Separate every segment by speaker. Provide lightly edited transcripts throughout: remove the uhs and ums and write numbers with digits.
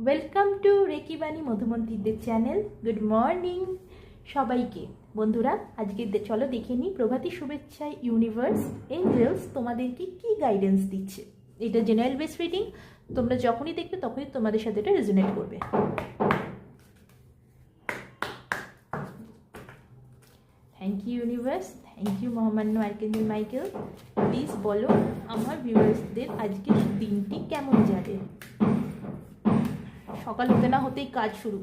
Speaker 1: Welcome to রেকিবাণী মধুমন্ত্রীদের চ্যানেল। গুড মর্নিং সবাইকে। বন্ধুরা, আজকে চলো দেখে নিই প্রভাতী শুভেচ্ছায় ইউনিভার্স এঞ্জেলস তোমাদেরকে কি গাইডেন্স দিচ্ছে। এটা জেনারেল বেস রিডিং, তোমরা যখনই দেখবে তখনই তোমাদের সাথে এটা রেজোনেট করবে। Thank you universe, thank you মহামান্য আর্কেঞ্জেল মাইকেল। প্লিজ বলো আমার ভিউয়ার্সদের আজকের দিনটি কেমন যাবে। সকাল হতে না হতেই কাজ শুরু,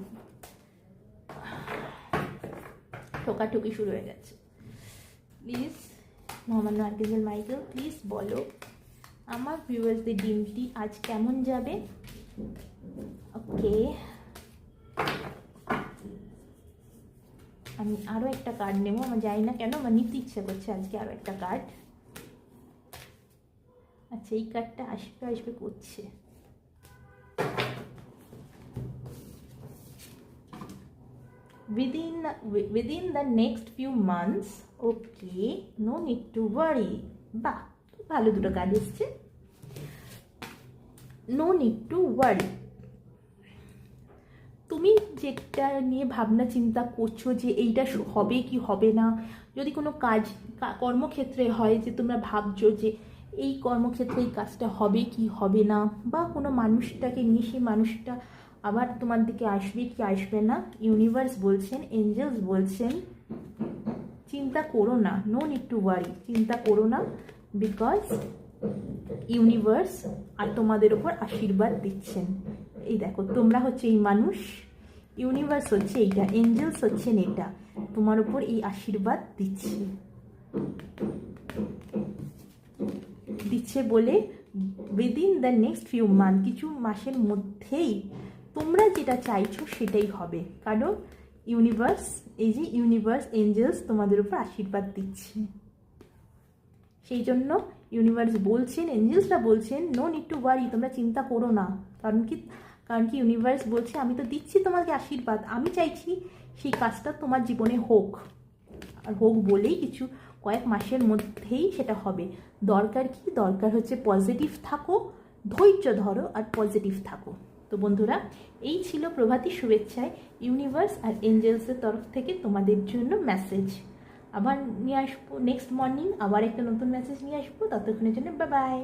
Speaker 1: ঠোকাঠুকি শুরু হয়ে গেছে। প্লিজ মহামান্য আর্কেঞ্জেল মাইকেল, প্লিজ বলো আমার ভিউয়ার্সদের দিনটি আজ কেমন যাবে। ওকে, আমি আরও একটা কার্ড নেবো। আমার জানি না কেন আমার নিতে ইচ্ছা করছে আজকে আরও একটা কার্ড। আচ্ছা, এই কার্ডটা আসবে আসবে করছে। Within the next few months, okay, no need to worry. বাহ, ভালো দুটো কার্ড এসছে। No need to worry. তুমি যেটা নিয়ে ভাবনা চিন্তা করছো যে এইটা হবে কি হবে না, যদি কোনো কাজ কর্মক্ষেত্রে হয় যে তোমরা ভাবছো যে এই কর্মক্ষেত্রে এই কাজটা হবে কি হবে না, বা কোনো মানুষটাকে নিয়ে সেই মানুষটা আবার তোমার দিকে আসবে কি আসবে না, ইউনিভার্স বলছেন, এঞ্জেলস বলছেন চিন্তা করো না। নো নিড টু ওয়ারি, চিন্তা করো না, বিকজ ইউনিভার্স আর তোমাদের ওপর আশীর্বাদ দিচ্ছেন। এই দেখো, তোমরা হচ্ছে এই মানুষ, ইউনিভার্স হচ্ছে এইটা, এঞ্জেলস হচ্ছেন এটা, তোমার উপর এই আশীর্বাদ দিচ্ছে বলে within the next few month, কিছু মাসের মধ্যেই তোমরা যেটা চাইছো সেটাই হবে। কারণ ইউনিভার্স, এই যে ইউনিভার্স এঞ্জেলস তোমাদের উপর আশীর্বাদ দিচ্ছে, সেই জন্য ইউনিভার্স বলছেন, এঞ্জেলসরা বলছেন নো নিড টু ওয়ারি, তোমরা চিন্তা করো না। কারণ কি ইউনিভার্স বলছে আমি তো দিচ্ছি তোমাকে আশীর্বাদ, আমি চাইছি সেই কাজটা তোমার জীবনে হোক, আর হোক বলেই কিছু কয়েক মাসের মধ্যেই সেটা হবে। দরকার কি, দরকার হচ্ছে পজিটিভ থাকো, ধৈর্য ধরো আর পজিটিভ থাকো। তো বন্ধুরা, এই ছিল প্রভাতী শুভেচ্ছায় ইউনিভার্স আর এঞ্জেলসের তরফ থেকে তোমাদের জন্য মেসেজ। আবার নিয়ে আসবো নেক্সট মর্নিং, আবার একটা নতুন মেসেজ নিয়ে আসবো। ততক্ষণের জন্য বাই বাই।